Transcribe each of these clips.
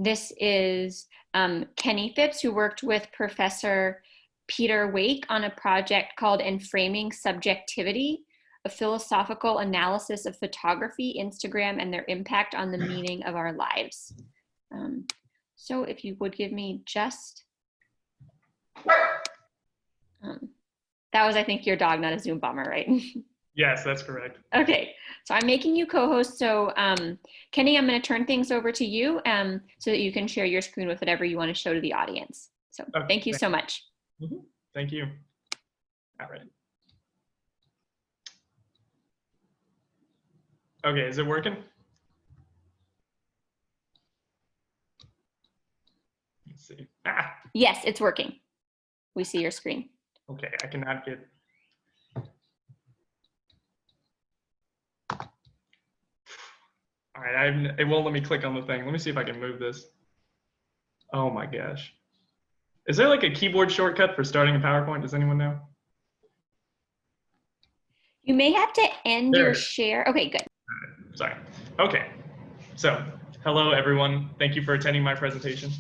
This is Kenny Phipps, who worked with Professor Peter Wake on a project called Enframing Subjectivity, a philosophical analysis of photography, Instagram, and their impact on the meaning of our lives. So if you would give me just, that was, I think, your dog, not a Zoom bomber, right? Yes, that's correct. Okay, so I'm making you co-host. So Kenny, I'm going to turn things over to you so that you can share your screen with whatever you want to show to the audience. So okay, thank you so much. Thank you. All right. Okay, is it working? Let's see. Yes, it's working. We see your screen. Okay, I cannot get. All right, it won't let me click on the thing. Let me see if I can move this. Oh my gosh. Is there like a keyboard shortcut for starting a PowerPoint? Does anyone know? You may have to end your share. Okay, good. Sorry. Okay. So, hello everyone. Thank you for attending my presentation.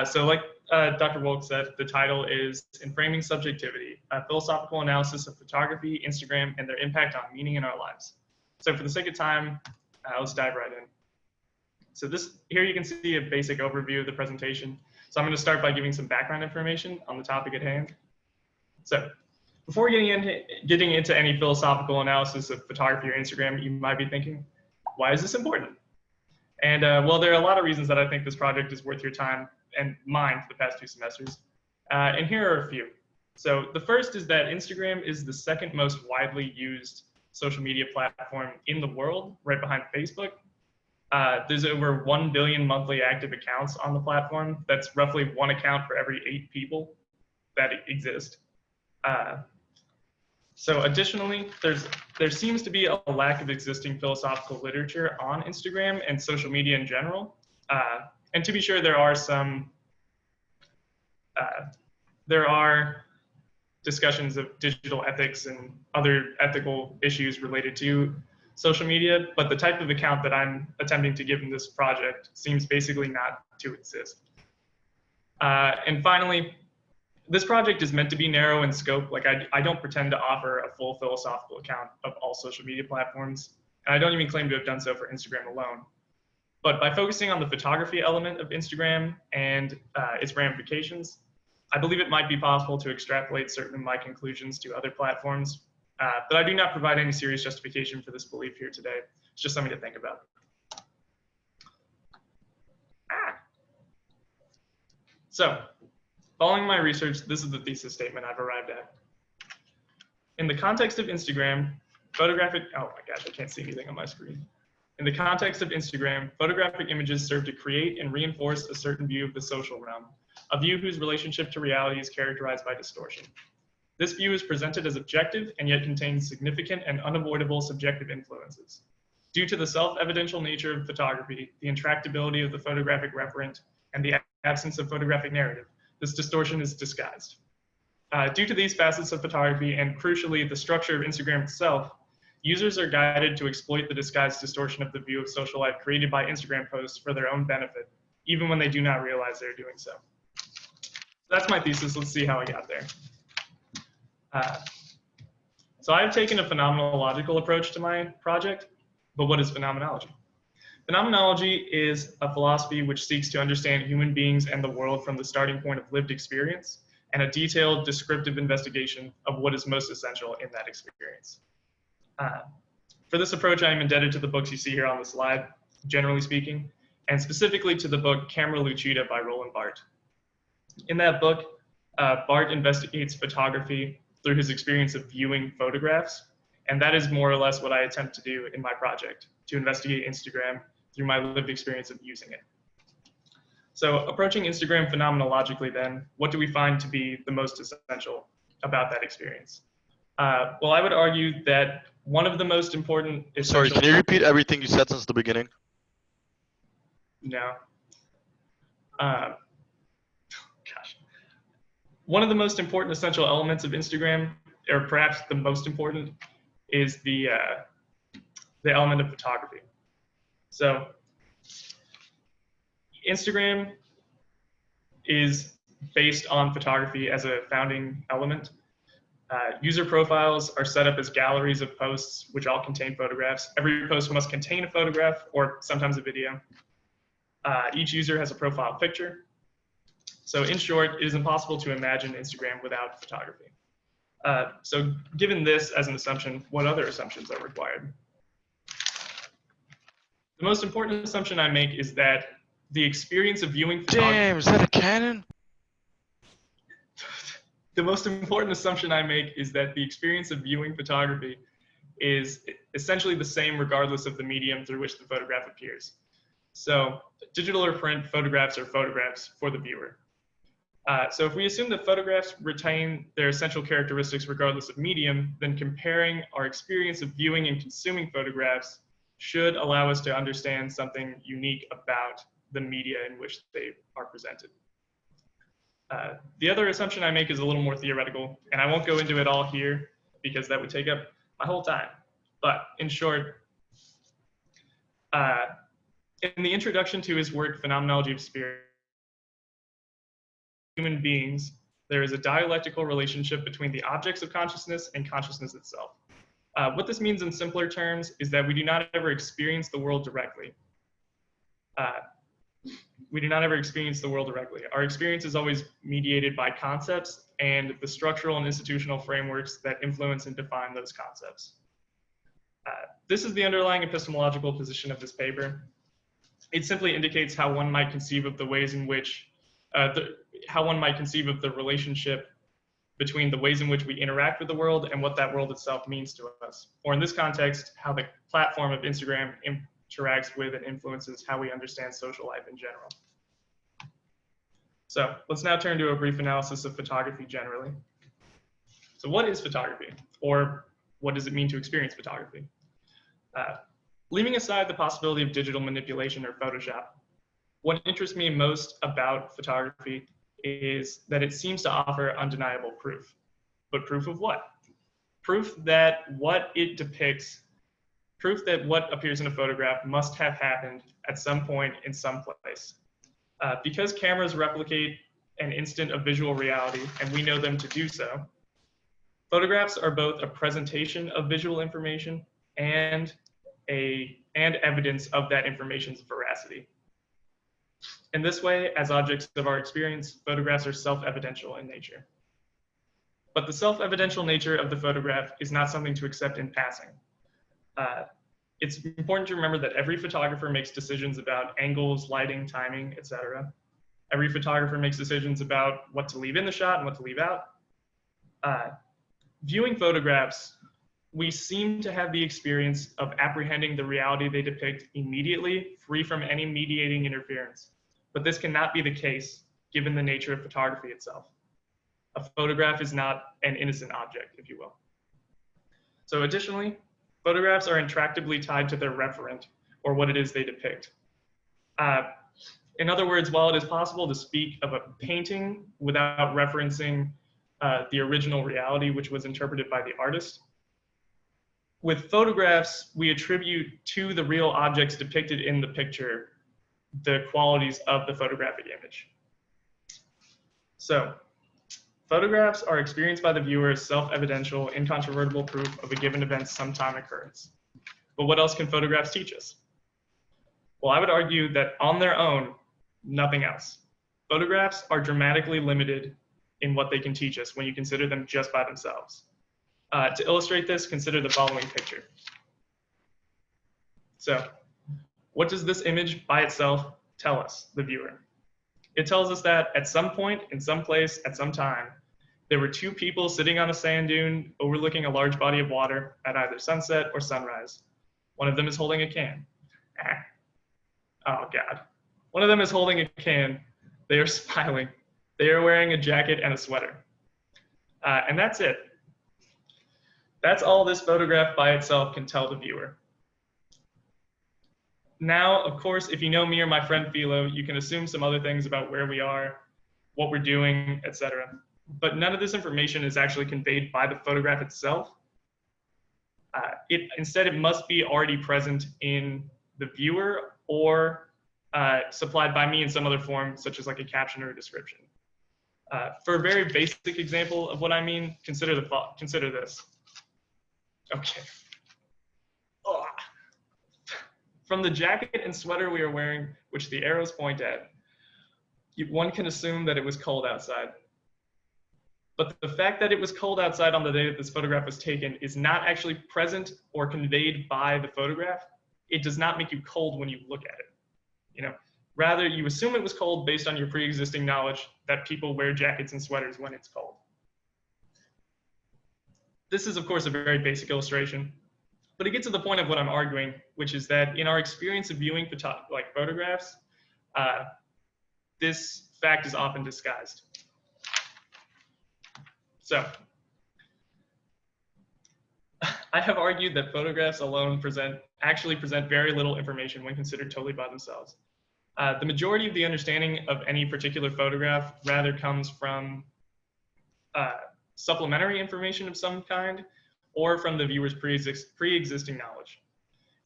So like Dr. Wolk said, the title is Enframing Subjectivity, a philosophical analysis of photography, Instagram, and their impact on meaning in our lives. So for the sake of time, let's dive right in. So here you can see a basic overview of the presentation. So I'm going to start by giving some background information on the topic at hand. So before getting into any philosophical analysis of photography or Instagram, you might be thinking, why is this important? And well, there are a lot of reasons that I think this project is worth your time and mine for the past 2 semesters. And here are a few. So the first is that Instagram is the second most widely used social media platform in the world, right behind Facebook. There's over 1 billion monthly active accounts on the platform. That's roughly 1 account for every 8 people that exist. So additionally, there seems to be a lack of existing philosophical literature on Instagram and social media in general. And to be sure, there are discussions of digital ethics and other ethical issues related to social media, but the type of account that I'm attempting to give in this project seems basically not to exist. And finally, this project is meant to be narrow in scope. Like I don't pretend to offer a full philosophical account of all social media platforms, and I don't even claim to have done so for Instagram alone. But by focusing on the photography element of Instagram and its ramifications, I believe it might be possible to extrapolate certain of my conclusions to other platforms. But I do not provide any serious justification for this belief here today. It's just something to think about. So, following my research, this is the thesis statement I've arrived at. In the context of Instagram, oh my gosh, I can't see anything on my screen. In the context of Instagram, photographic images serve to create and reinforce a certain view of the social realm, a view whose relationship to reality is characterized by distortion. This view is presented as objective and yet contains significant and unavoidable subjective influences. Due to the self-evidential nature of photography, the intractability of the photographic referent, and the absence of photographic narrative, this distortion is disguised. Due to these facets of photography and crucially the structure of Instagram itself, users are guided to exploit the disguised distortion of the view of social life created by Instagram posts for their own benefit, even when they do not realize they're doing so. That's my thesis. Let's see how I got there. So I've taken a phenomenological approach to my project, but what is phenomenology? Phenomenology is a philosophy which seeks to understand human beings and the world from the starting point of lived experience and a detailed descriptive investigation of what is most essential in that experience. For this approach, I am indebted to the books you see here on the slide, generally speaking, and specifically to the book Camera Lucida by Roland Barthes. In that book, Barthes investigates photography through his experience of viewing photographs, and that is more or less what I attempt to do in my project, to investigate Instagram through my lived experience of using it. So approaching Instagram phenomenologically then, what do we find to be the most essential about that experience? Well, I would argue that one of the most important essential— Sorry, can you repeat everything you said since the beginning? No. Gosh. One of the most important essential elements of Instagram, or perhaps the most important, is the element of photography. So Instagram is based on photography as a founding element. User profiles are set up as galleries of posts, which all contain photographs. Every post must contain a photograph or sometimes a video. Each user has a profile picture. So in short, it is impossible to imagine Instagram without photography. So given this as an assumption, what other assumptions are required? The most important assumption I make is that the experience of viewing photography... Damn, is that a cannon? The most important assumption I make is that the experience of viewing photography is essentially the same regardless of the medium through which the photograph appears. So digital or print, photographs are photographs for the viewer. So if we assume that photographs retain their essential characteristics regardless of medium, then comparing our experience of viewing and consuming photographs should allow us to understand something unique about the media in which they are presented. The other assumption I make is a little more theoretical, and I won't go into it all here because that would take up my whole time. But in short, in the introduction to his work, Phenomenology of Spirit, human beings, there is a dialectical relationship between the objects of consciousness and consciousness itself. What this means in simpler terms is that we do not ever experience the world directly. Our experience is always mediated by concepts and the structural and institutional frameworks that influence and define those concepts. This is the underlying epistemological position of this paper. It simply indicates how one might conceive of the ways in which, how one might conceive of the relationship between the ways in which we interact with the world and what that world itself means to us. Or in this context, how the platform of Instagram interacts with and influences how we understand social life in general. So let's now turn to a brief analysis of photography generally. So what is photography? Or what does it mean to experience photography? Leaving aside the possibility of digital manipulation or Photoshop, what interests me most about photography is that it seems to offer undeniable proof. But proof of what? Proof that what it depicts, proof that what appears in a photograph must have happened at some point in some place. Because cameras replicate an instant of visual reality, and we know them to do so, photographs are both a presentation of visual information and evidence of that information's veracity. In this way, as objects of our experience, photographs are self-evidential in nature. But the self-evidential nature of the photograph is not something to accept in passing. It's important to remember that every photographer makes decisions about angles, lighting, timing, etc. Every photographer makes decisions about what to leave in the shot and what to leave out. Viewing photographs, we seem to have the experience of apprehending the reality they depict immediately, free from any mediating interference. But this cannot be the case given the nature of photography itself. A photograph is not an innocent object, if you will. So additionally, photographs are intractably tied to their referent, or what it is they depict. In other words, while it is possible to speak of a painting without referencing the original reality which was interpreted by the artist, with photographs, we attribute to the real objects depicted in the picture the qualities of the photographic image. So, photographs are experienced by the viewer as self-evidential, incontrovertible proof of a given event's sometime occurrence. But what else can photographs teach us? Well, I would argue that on their own, nothing else. Photographs are dramatically limited in what they can teach us when you consider them just by themselves. To illustrate this, consider the following picture. So, what does this image by itself tell us, the viewer? It tells us that at some point, in some place, at some time, there were two people sitting on a sand dune overlooking a large body of water at either sunset or sunrise. One of them is holding a can. Oh God. One of them is holding a can. They are smiling. They are wearing a jacket and a sweater. And that's it. That's all this photograph by itself can tell the viewer. Now, of course, if you know me or my friend Philo, you can assume some other things about where we are, what we're doing, etc. But none of this information is actually conveyed by the photograph itself. Instead, it must be already present in the viewer or supplied by me in some other form, such as like a caption or a description. For a very basic example of what I mean, consider this. Okay. Oh. From the jacket and sweater we are wearing, which the arrows point at, one can assume that it was cold outside. But the fact that it was cold outside on the day that this photograph was taken is not actually present or conveyed by the photograph. It does not make you cold when you look at it. Rather, you assume it was cold based on your pre-existing knowledge that people wear jackets and sweaters when it's cold. This is, of course, a very basic illustration, but it gets to the point of what I'm arguing, which is that in our experience of viewing photographs, this fact is often disguised. So, I have argued that photographs alone actually present very little information when considered totally by themselves. The majority of the understanding of any particular photograph rather comes from supplementary information of some kind or from the viewer's pre-existing knowledge.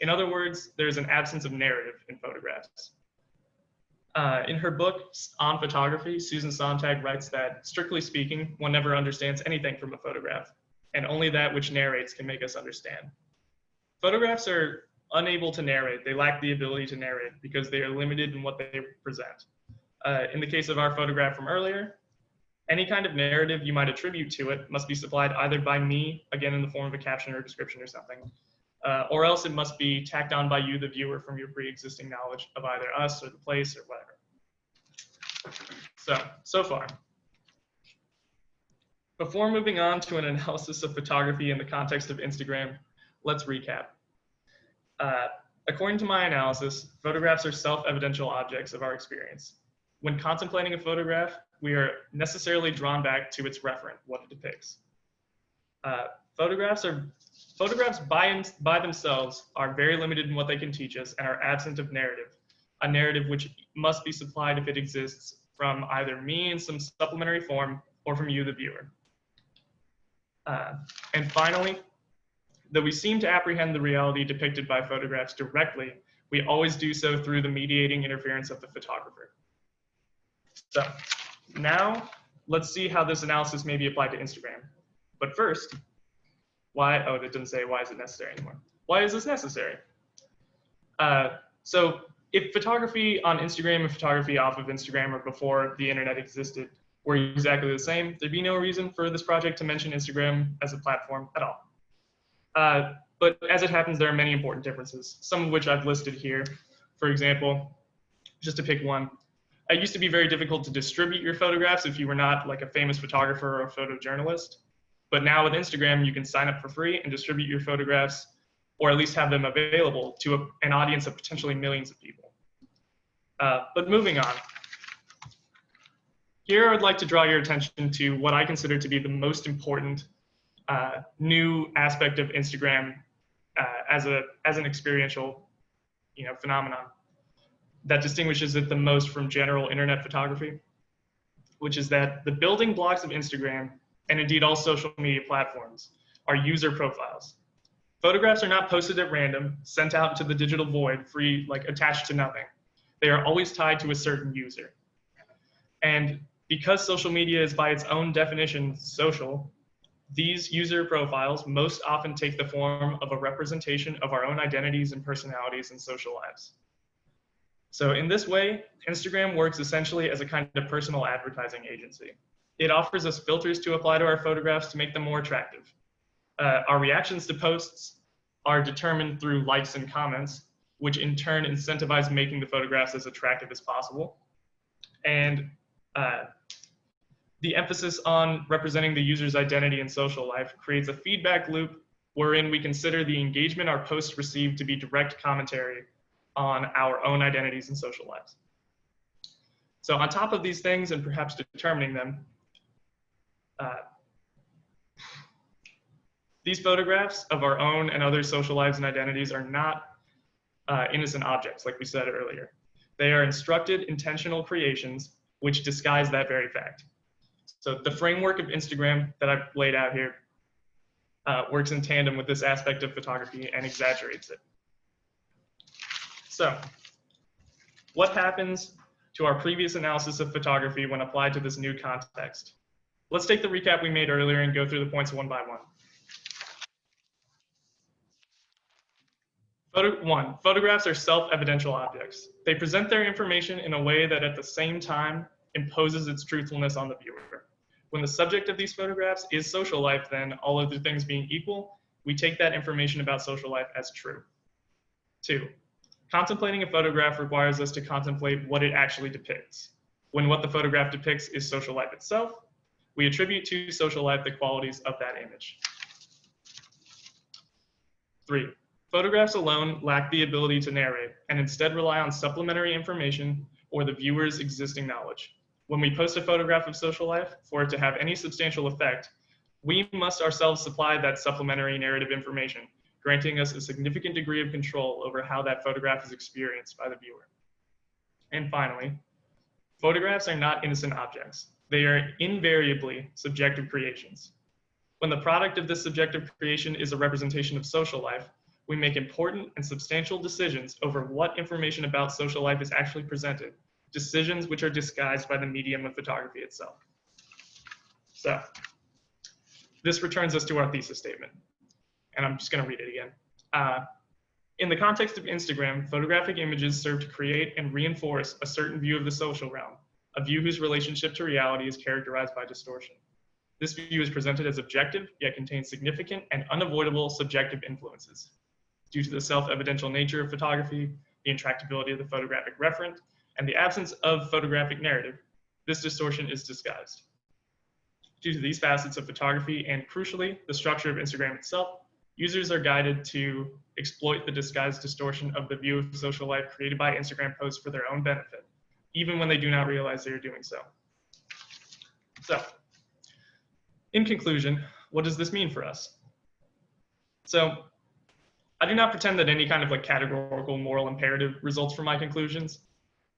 In other words, there's an absence of narrative in photographs. In her book on photography, Susan Sontag writes that, strictly speaking, one never understands anything from a photograph, and only that which narrates can make us understand. Photographs are unable to narrate. They lack the ability to narrate because they are limited in what they present. In the case of our photograph from earlier, any kind of narrative you might attribute to it must be supplied either by me, again in the form of a caption or description or something, or else it must be tacked on by you, the viewer, from your pre-existing knowledge of either us or the place or whatever. So far. Before moving on to an analysis of photography in the context of Instagram, let's recap. According to my analysis, photographs are self-evidential objects of our experience. When contemplating a photograph, we are necessarily drawn back to its referent, what it depicts. Photographs by themselves are very limited in what they can teach us and are absent of narrative, a narrative which must be supplied if it exists from either me in some supplementary form or from you, the viewer. And finally, though we seem to apprehend the reality depicted by photographs directly, we always do so through the mediating interference of the photographer. So now let's see how this analysis may be applied to Instagram. But first, it doesn't say why is it necessary anymore. Why is this necessary? So if photography on Instagram and photography off of Instagram or before the internet existed were exactly the same, there'd be no reason for this project to mention Instagram as a platform at all. But as it happens, there are many important differences, some of which I've listed here. For example, just to pick one, it used to be very difficult to distribute your photographs if you were not like a famous photographer or a photojournalist. But now with Instagram, you can sign up for free and distribute your photographs, or at least have them available to an audience of potentially millions of people. But moving on. Here I would like to draw your attention to what I consider to be the most important new aspect of Instagram as an experiential phenomenon that distinguishes it the most from general internet photography, which is that the building blocks of Instagram, and indeed all social media platforms, are user profiles. Photographs are not posted at random, sent out into the digital void, free, attached to nothing. They are always tied to a certain user. And because social media is by its own definition social, these user profiles most often take the form of a representation of our own identities and personalities in social lives. So in this way, Instagram works essentially as a kind of personal advertising agency. It offers us filters to apply to our photographs to make them more attractive. Our reactions to posts are determined through likes and comments, which in turn incentivize making the photographs as attractive as possible. And the emphasis on representing the user's identity in social life creates a feedback loop wherein we consider the engagement our posts receive to be direct commentary on our own identities and social lives. So on top of these things, and perhaps determining them, these photographs of our own and other social lives and identities are not innocent objects, like we said earlier. They are instructed, intentional creations which disguise that very fact. So the framework of Instagram that I've laid out here works in tandem with this aspect of photography and exaggerates it. So What happens to our previous analysis of photography when applied to this new context? Let's take the recap we made earlier and go through the points one by one. One, photographs are self-evidential objects. They present their information in a way that at the same time imposes its truthfulness on the viewer. When the subject of these photographs is social life, then all other things being equal, we take that information about social life as true. Two, contemplating a photograph requires us to contemplate what it actually depicts. When what the photograph depicts is social life itself, we attribute to social life the qualities of that image. Three, photographs alone lack the ability to narrate and instead rely on supplementary information or the viewer's existing knowledge. When we post a photograph of social life, for it to have any substantial effect, we must ourselves supply that supplementary narrative information, granting us a significant degree of control over how that photograph is experienced by the viewer. And finally, photographs are not innocent objects. They are invariably subjective creations. When the product of this subjective creation is a representation of social life, we make important and substantial decisions over what information about social life is actually presented, decisions which are disguised by the medium of photography itself. So, this returns us to our thesis statement, and I'm just going to read it again. In the context of Instagram, photographic images serve to create and reinforce a certain view of the social realm, a view whose relationship to reality is characterized by distortion. This view is presented as objective, yet contains significant and unavoidable subjective influences. Due to the self-evidential nature of photography, the intractability of the photographic referent, and the absence of photographic narrative, this distortion is disguised. Due to these facets of photography and, crucially, the structure of Instagram itself, users are guided to exploit the disguised distortion of the view of social life created by Instagram posts for their own benefit, even when they do not realize they are doing so. So, in conclusion, what does this mean for us? So, I do not pretend that any kind of categorical moral imperative results from my conclusions,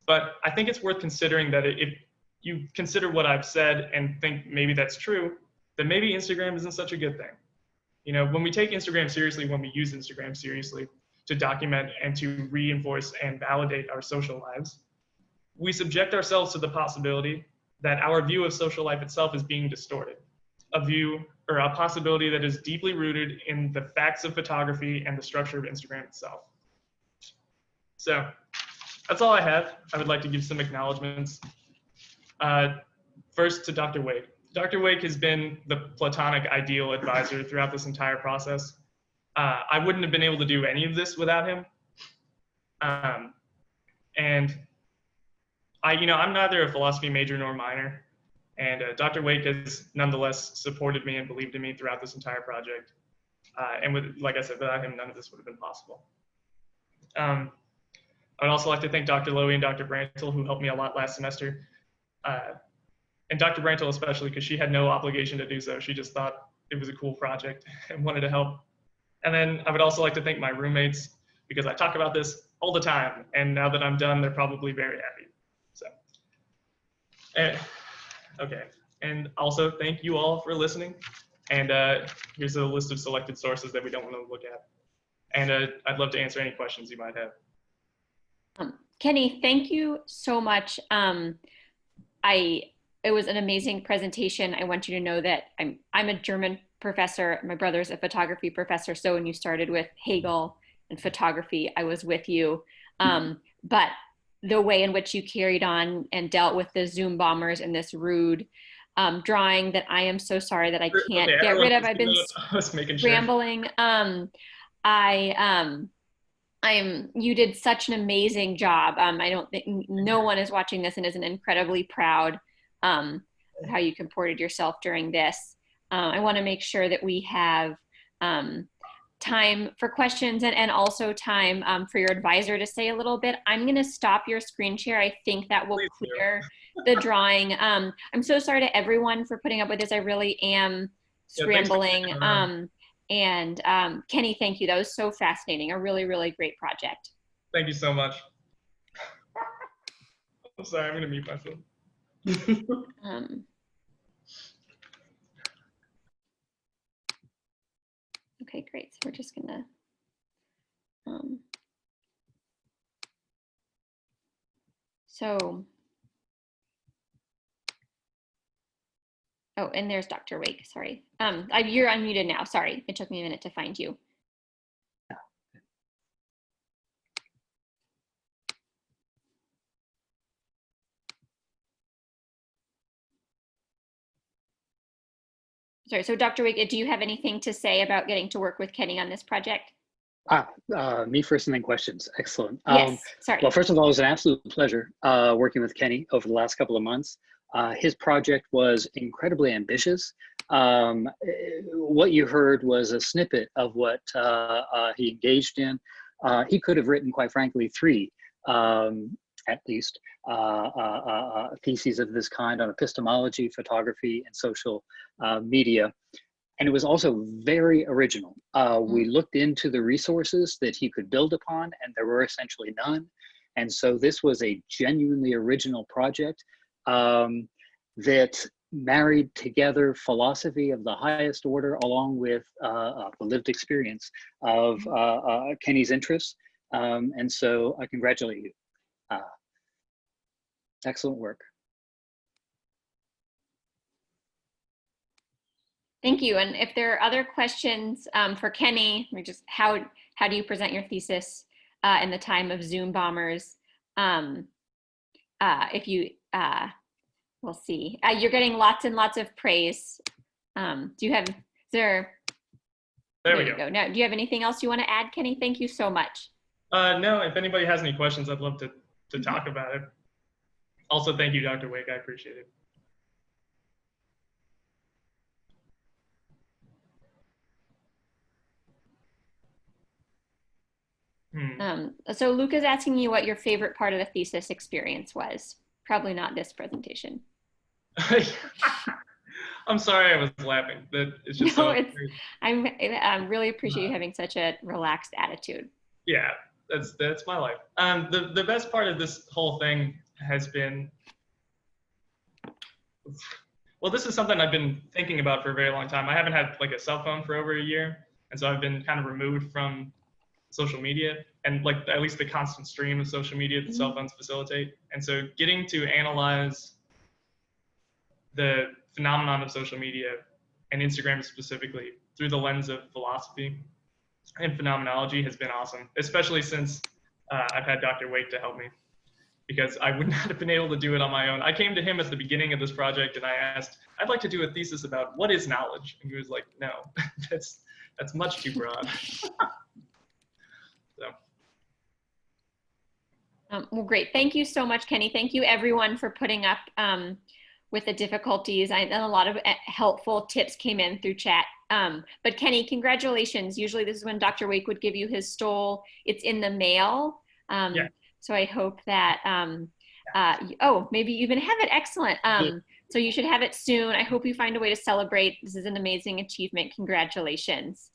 but I think it's worth considering that if you consider what I've said and think maybe that's true, then maybe Instagram isn't such a good thing. You know, when we take Instagram seriously, when we use Instagram seriously to document and to reinforce and validate our social lives, we subject ourselves to the possibility that our view of social life itself is being distorted. A view or a possibility that is deeply rooted in the facts of photography and the structure of Instagram itself. So that's all I have. I would like to give some acknowledgements. First to Dr. Wake. Dr. Wake has been the platonic ideal advisor throughout this entire process. I wouldn't have been able to do any of this without him. And I'm neither a philosophy major nor minor. And Dr. Wake has nonetheless supported me and believed in me throughout this entire project. And like I said, without him, none of this would have been possible. I'd also like to thank Dr. Lowy and Dr. Brantle, who helped me a lot last semester. And Dr. Brantle especially, because she had no obligation to do so. She just thought it was a cool project and wanted to help. And then I would also like to thank my roommates, because I talk about this all the time. And now that I'm done, they're probably very happy. So. Okay, and also thank you all for listening. And here's a list of selected sources that we don't want to look at. And I'd love to answer any questions you might have. Kenny, thank you so much. It was an amazing presentation. I want you to know that I'm a German professor. My brother's a photography professor. So when you started with Hegel and photography, I was with you. But the way in which you carried on and dealt with the Zoom bombers and this rude drawing that I am so sorry that I can't get rid of. I've been scrambling. You did such an amazing job. I don't think no one is watching this and isn't incredibly proud of how you comported yourself during this. I want to make sure that we have time for questions and also time for your advisor to say a little bit. I'm going to stop your screen share. I think that will clear the drawing. I'm so sorry to everyone for putting up with this. I really am scrambling. And Kenny, thank you. That was so fascinating. A really, really great project. Thank you so much. I'm sorry, I'm going to mute myself. Okay, great. So we're just gonna, So, oh, and there's Dr. Wake, sorry. You're unmuted now, sorry. It took me a minute to find you. Sorry, so Dr. Wake, do you have anything to say about getting to work with Kenny on this project? Me first and then questions. Excellent. Yes, sorry. Well, first of all, it was an absolute pleasure working with Kenny over the last couple of months. His project was incredibly ambitious. What you heard was a snippet of what he engaged in. He could have written, quite frankly, three, at least, theses of this kind on epistemology, photography, and social media. And it was also very original. We looked into the resources that he could build upon, and there were essentially none. And so this was a genuinely original project that married together philosophy of the highest order along with the lived experience of Kenny's interests. And so I congratulate you. Excellent work. Thank you. And if there are other questions for Kenny, how do you present your thesis in the time of Zoom bombers? If you, we'll see. You're getting lots and lots of praise. Do you have, there we go. Now, do you have anything else you want to add, Kenny? Thank you so much. No, if anybody has any questions, I'd love to talk about it. Also, thank you, Dr. Wake. I appreciate it. So Luke is asking you what your favorite part of the thesis experience was. Probably not this presentation. I'm sorry I was laughing. It's just no, I really appreciate you having such a relaxed attitude. Yeah, that's my life. The best part of this whole thing has been, well, this is something I've been thinking about for a very long time. I haven't had like a cell phone for over a year, and so I've been kind of removed from social media and like at least the constant stream of social media that cell phones facilitate. And so getting to analyze the phenomenon of social media and Instagram specifically through the lens of philosophy and phenomenology has been awesome, especially since I've had Dr. Wake to help me, because I would not have been able to do it on my own. I came to him at the beginning of this project and I asked, I'd like to do a thesis about what is knowledge? And he was like, no, that's much too broad. Well, great. Thank you so much, Kenny. Thank you everyone for putting up with the difficulties. I know a lot of helpful tips came in through chat. But Kenny, congratulations. Usually this is when Dr. Wake would give you his stole. It's in the mail. Yeah. So I hope that, oh, maybe you even have it. Excellent. So you should have it soon. I hope you find a way to celebrate. This is an amazing achievement. Congratulations.